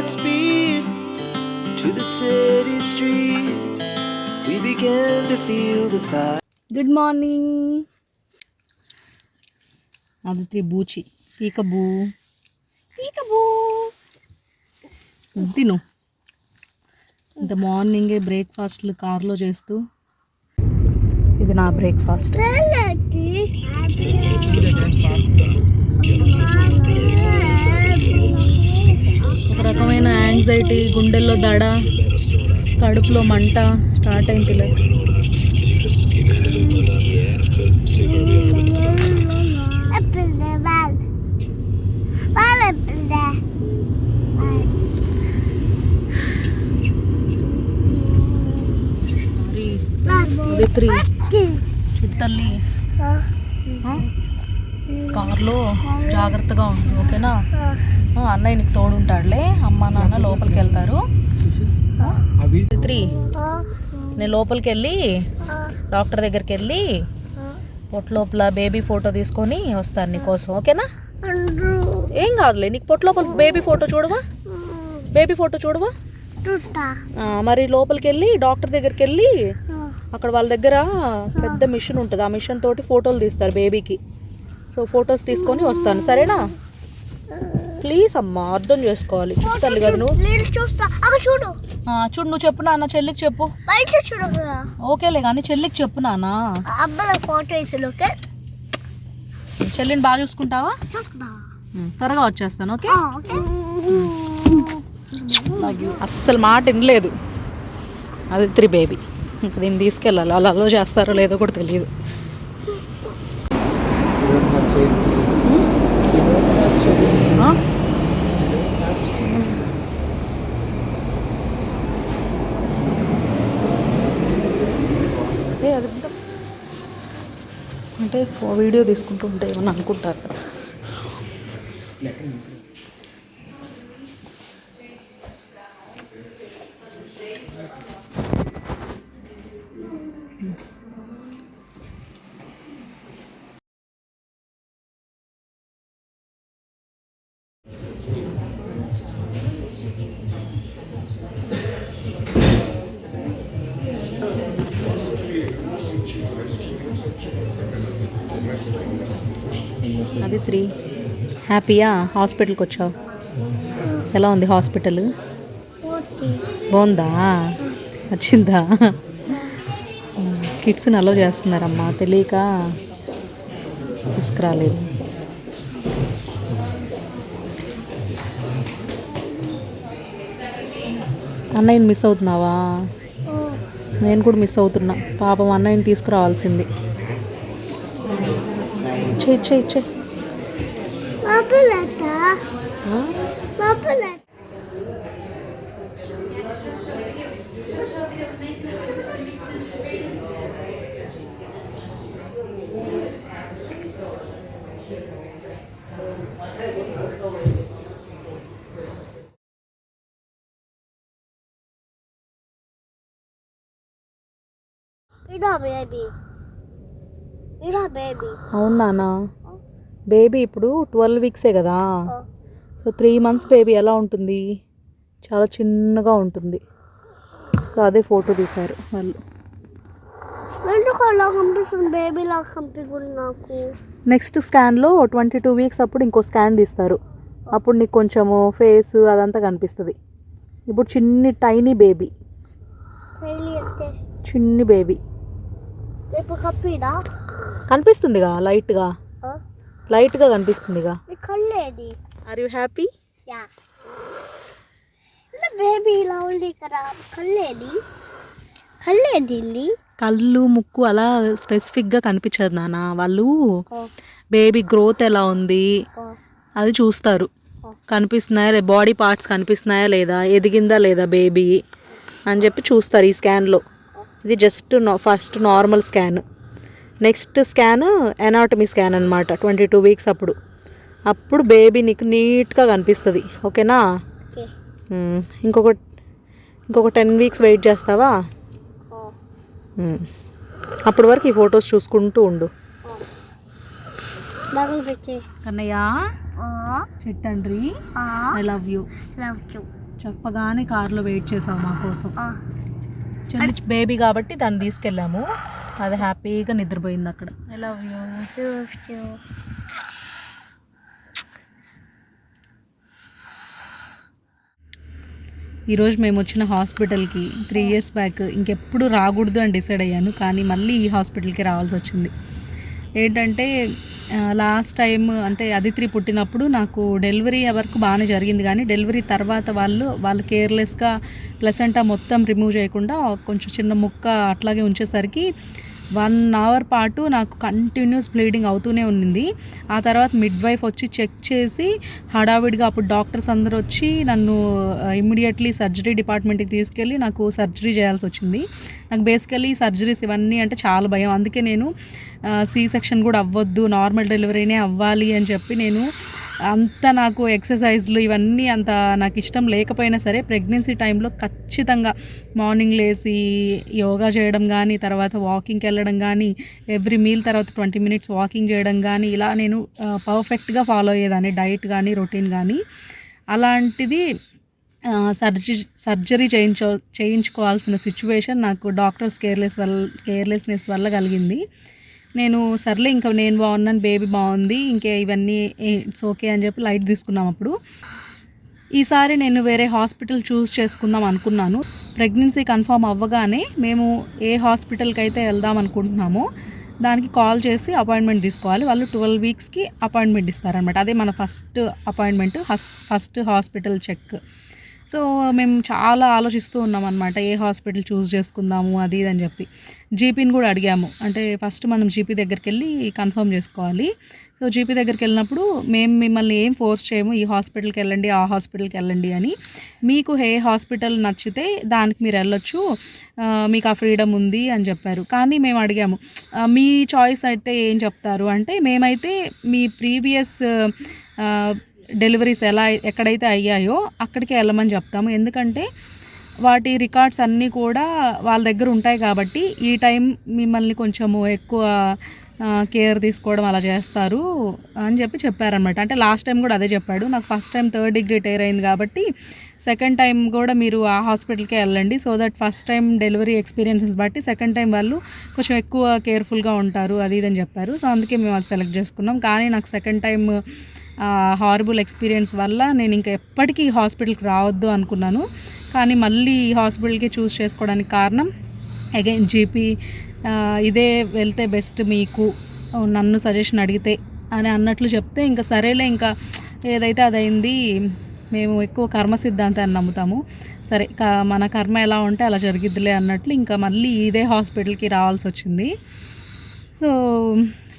Godspeed to the city streets. We began to feel the fire. Good morning. Aditi Boochi. Peekaboo. Peekaboo. తిను ఇంత మార్నింగే బ్రేక్ఫాస్ట్లు కార్లో చేస్తూ. ఇది నా బ్రేక్ఫాస్ట్. ఒక రకమైన యాంగ్జైటీ, గుండెల్లో దడ, కడుపులో మంట స్టార్ట్ అయింది. చిట్టల్లి కార్లో జాగ్రత్తగా ఉండు, ఓకేనా? అన్నయ్య నీకు తోడుంటాడులే. అమ్మ నాన్న లోపలికి వెళ్తారు. 3 నేను లోపలికి వెళ్ళి డాక్టర్ దగ్గరికి వెళ్ళి పొట్లోపల బేబీ ఫోటో తీసుకొని వస్తాను నీకోసం, ఓకేనా? ఏం కాదులే, నీకు పొట్లోపల బేబీ ఫోటో చూడవా? బేబీ ఫోటో చూడవా? మరి లోపలికి వెళ్ళి డాక్టర్ దగ్గరికి వెళ్ళి అక్కడ వాళ్ళ దగ్గర పెద్ద మిషన్ ఉంటుంది. ఆ మిషన్ తోటి ఫోటోలు తీస్తారు బేబీకి. సో ఫొటోస్ తీసుకొని వస్తాను, సరేనా? ప్లీజ్ అమ్మా, అర్థం చేసుకోవాలి. చూస్తాను కదా నువ్వు. చూడు, నువ్వు చెప్పు నాన్న, చెల్లికి చెప్పు. ఓకేలే కానీ చెల్లికి చెప్పు నాన్న. చెల్లిని బాగా చూసుకుంటావా? త్వరగా వచ్చేస్తాను, ఓకే? అస్సలు మాట వినలేదు అది 3 బేబీ. ఇంక దీన్ని తీసుకెళ్ళాలి. వాళ్ళు అలో చేస్తారో లేదో కూడా తెలియదు. అంటే వీడియో తీసుకుంటూ ఉంటే ఏమన్నా అనుకుంటారు కదా. అది 3 హ్యాపీయా? హాస్పిటల్కి వచ్చావు, ఎలా ఉంది హాస్పిటల్? బాగుందా? వచ్చిందా? కిడ్స్ని అలో చేస్తున్నారమ్మా, తెలియక తీసుకురాలేదు. అన్నయ్యని మిస్ అవుతున్నావా? నేను కూడా మిస్ అవుతున్నా. పాపం అన్నయ్యని తీసుకురావాల్సింది. చెయ్యి అవునా? బేబీ ఇప్పుడు 12 వీక్సే కదా. సో 3 months బేబీ ఎలా ఉంటుంది? చాలా చిన్నగా ఉంటుంది. సో అదే ఫోటో తీశారు వాళ్ళు. నెక్స్ట్ స్కాన్లో 22 వీక్స్ అప్పుడు ఇంకో స్కాన్ తీస్తారు. అప్పుడు నీకు కొంచెము ఫేస్ అదంతా కనిపిస్తుంది. ఇప్పుడు టైనీ బేబీ, చిన్ని బేబీ కనిపిస్తుందిగా, లైట్గా కనిపిస్తుందిగా. Are you happy? కళ్ళు ముక్కు అలా స్పెసిఫిక్గా కనిపించదు నాన్న. వాళ్ళు బేబీ గ్రోత్ ఎలా ఉంది అది చూస్తారు. కనిపిస్తున్నాయా, బాడీ పార్ట్స్ కనిపిస్తున్నాయా లేదా, ఎదిగిందా లేదా బేబీ అని చెప్పి చూస్తారు ఈ స్కాన్లో. ఇది just first normal scan. Next scan anatomy scan అనమాట. 22 వీక్స్ అప్పుడు బేబీ నీకు నీట్గా కనిపిస్తుంది, ఓకేనా? ఇంకొక 10 వీక్స్ వెయిట్ చేస్తావా? అప్పటి వరకు ఈ ఫొటోస్ చూసుకుంటూ ఉండు. కన్నయ్య, చిట్టండ్రి, ఐ లవ్ యూ చెప్పగానే కార్లో వెయిట్ చేసావు మా కోసం. చిన్న బేబీ కాబట్టి దాన్ని తీసుకెళ్ళాము. అది హ్యాపీగా నిద్రపోయింది అక్కడ. I love you. ఈరోజు మేము వచ్చిన హాస్పిటల్కి 3 years బ్యాక్ ఇంకెప్పుడు రాకూడదు అని డిసైడ్ అయ్యాను, కానీ మళ్ళీ ఈ హాస్పిటల్కి రావాల్సి వచ్చింది. ఏంటంటే లాస్ట్ టైం అంటే అదిత్రి పుట్టినప్పుడు నాకు డెలివరీ వరకు బాగానే జరిగింది, కానీ డెలివరీ తర్వాత వాళ్ళు కేర్లెస్గా ప్లసెంటా మొత్తం రిమూవ్ చేయకుండా కొంచెం చిన్న ముక్క అట్లాగే ఉంచేసరికి 1 hour పాటు నాకు కంటిన్యూస్ బ్లీడింగ్ అవుతూనే ఉంది. ఆ తర్వాత మిడ్ వైఫ్ వచ్చి చెక్ చేసి హడావిడిగా అప్పుడు డాక్టర్స్ అందరూ వచ్చి నన్ను ఇమ్మీడియట్లీ సర్జరీ డిపార్ట్మెంట్కి తీసుకెళ్ళి నాకు సర్జరీ చేయాల్సి వచ్చింది. నాకు బేసికలీ సర్జరీస్ ఇవన్నీ అంటే చాలా భయం. అందుకే నేను సి సెక్షన్ కూడా అవ్వద్దు, నార్మల్ డెలివరీనే అవ్వాలి అని చెప్పి నేను అంత నాకు ఎక్సర్సైజ్లు ఇవన్నీ అంత నాకు ఇష్టం లేకపోయినా సరే ప్రెగ్నెన్సీ టైంలో ఖచ్చితంగా మార్నింగ్ లేచి యోగా చేయడం కానీ, తర్వాత వాకింగ్కి వెళ్ళడం కానీ, ఎవ్రీ మీల్ తర్వాత 20 minutes వాకింగ్ చేయడం కానీ, ఇలా నేను పర్ఫెక్ట్గా ఫాలో అయ్యేదాన్ని డైట్ కానీ రొటీన్ కానీ. అలాంటిది సర్జరీ చేయించుకోవాల్సిన సిచ్యువేషన్ నాకు డాక్టర్స్ కేర్లెస్నెస్ వల్ల కలిగింది. నేను సర్లే ఇంకా నేను బాగున్నాను, బేబీ బాగుంది, ఇంకే ఇవన్నీ ఇట్స్ ఓకే అని చెప్పి లైట్ తీసుకున్నాం. అప్పుడు ఈసారి నేను వేరే హాస్పిటల్ చూస్ చేసుకుందాం అనుకున్నాను. ప్రెగ్నెన్సీ కన్ఫర్మ్ అవ్వగానే మేము ఏ హాస్పిటల్కి అయితే వెళ్దాం అనుకుంటున్నామో దానికి కాల్ చేసి అపాయింట్మెంట్ తీసుకోవాలి. వాళ్ళు 12 weeksకి అపాయింట్మెంట్ ఇస్తారనమాట. అదే మన first appointment, first hospital check. So మేము చాలా ఆలోచిస్తూ ఉన్నాం అనమాట, ఏ హాస్పిటల్ చూస్ చేసుకుందాము అది ఇది అని చెప్పి. జీపీని కూడా అడిగాము, అంటే ఫస్ట్ మనం జీపీ దగ్గరికి వెళ్ళి కన్ఫర్మ్ చేసుకోవాలి. సో జీపీ దగ్గరికి వెళ్ళినప్పుడు మేము మిమ్మల్ని ఏం ఫోర్స్ చేయము, ఈ హాస్పిటల్కి వెళ్ళండి ఆ హాస్పిటల్కి వెళ్ళండి అని. మీకు ఏ హాస్పిటల్ నచ్చితే దానికి మీరు వెళ్ళొచ్చు, మీకు ఆ ఫ్రీడమ్ ఉంది అని చెప్పారు. కానీ మేము అడిగాము మీ చాయిస్ అయితే ఏం చెప్తారు అంటే, మేమైతే మీ ప్రీవియస్ డెలివరీస్ ఎక్కడైతే అయ్యాయో అక్కడికే వెళ్ళమని చెప్తాము. ఎందుకంటే వాటి రికార్డ్స్ అన్నీ కూడా వాళ్ళ దగ్గర ఉంటాయి కాబట్టి ఈ టైం మిమ్మల్ని కొంచెము ఎక్కువ కేర్ తీసుకోవడం అలా చేస్తారు అని చెప్పారనమాట. అంటే లాస్ట్ టైం కూడా అదే చెప్పాడు. నాకు first time 3rd degree tear అయింది కాబట్టి సెకండ్ టైం కూడా మీరు ఆ హాస్పిటల్కే వెళ్ళండి, so that first time delivery experiences బట్టి సెకండ్ టైం వాళ్ళు కొంచెం ఎక్కువ కేర్ఫుల్గా ఉంటారు అది ఇదని చెప్పారు. సో అందుకే మేము అది సెలెక్ట్ చేసుకున్నాం. కానీ నాకు సెకండ్ టైం హారబుల్ ఎక్స్పీరియన్స్ వల్ల నేను ఇంకా ఎప్పటికీ ఈ హాస్పిటల్కి రావద్దు అనుకున్నాను. కానీ మళ్ళీ ఈ హాస్పిటల్కి చూస్ చేసుకోవడానికి కారణం అగైన్ జీపీ ఇదే వెళ్తే బెస్ట్ మీకు నన్ను సజెషన్ అడిగితే అని అన్నట్లు చెప్తే ఇంకా సరేలే, ఇంకా ఏదైతే అదైంది. మేము ఎక్కువ కర్మ సిద్ధాంతాన్ని నమ్ముతాము. సరే మన కర్మ ఎలా ఉంటే అలా జరిగిద్దిలే అన్నట్లు ఇంకా మళ్ళీ ఇదే హాస్పిటల్కి రావాల్సి వచ్చింది. సో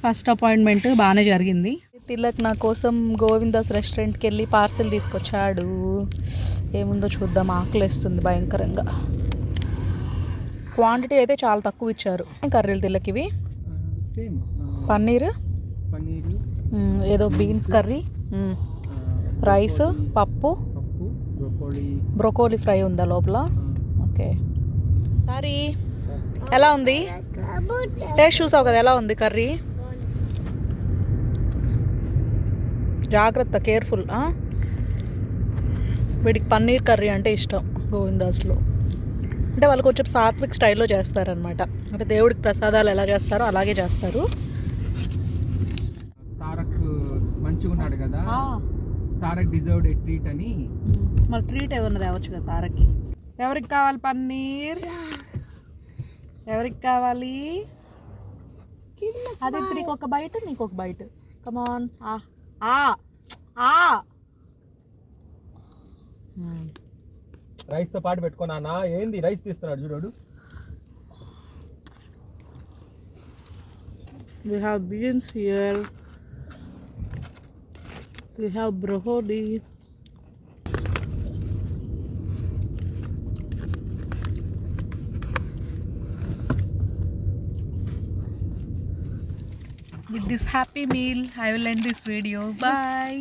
ఫస్ట్ అపాయింట్మెంట్ బాగానే జరిగింది. తిలక్ నా కోసం గోవిందాస్ రెస్టారెంట్కి వెళ్ళి పార్సెల్ తీసుకొచ్చాడు. ఏముందో చూద్దాం, ఆకలిస్తుంది భయంకరంగా. క్వాంటిటీ అయితే చాలా తక్కువ ఇచ్చారు. కర్రీలు తిలక్ ఇవి పన్నీర్ ఏదో బీన్స్ కర్రీ, రైస్, పప్పు, బ్రోకోలీ ఫ్రై ఉందా లోపల. ఓకే సారీ, ఎలా ఉంది టేస్ట్ చూసావు కదా, ఎలా ఉంది కర్రీ? జాగ్రత్త, కేర్ఫుల్. వీడికి పన్నీర్ కర్రీ అంటే ఇష్టం గోవిందాస్లో. అంటే వాళ్ళు కొంచెం సాత్విక్ స్టైల్లో చేస్తారనమాట. అంటే దేవుడికి ప్రసాదాలు ఎలా చేస్తారో అలాగే చేస్తారు. తారక్ మంచిగా ఉన్నాడు కదా, తారక్ డిజర్వ్డ్ ఎ ట్రీట్ అని. మరి ట్రీట్ ఏమన్నా తేవచ్చు కదా తారక్కి. ఎవరికి కావాలి పన్నీర్? ఎవరికి కావాలి? అది నీకు ఒక బైట్, నీకు ఒక బైట్. కమాన్. రైస్ తో పాటు పెట్టుకున్నానా? ఏంది రైస్ తీస్తున్నాడు చూడు. We have beans here. We have broccoli. With this happy meal, I will end this video. Bye.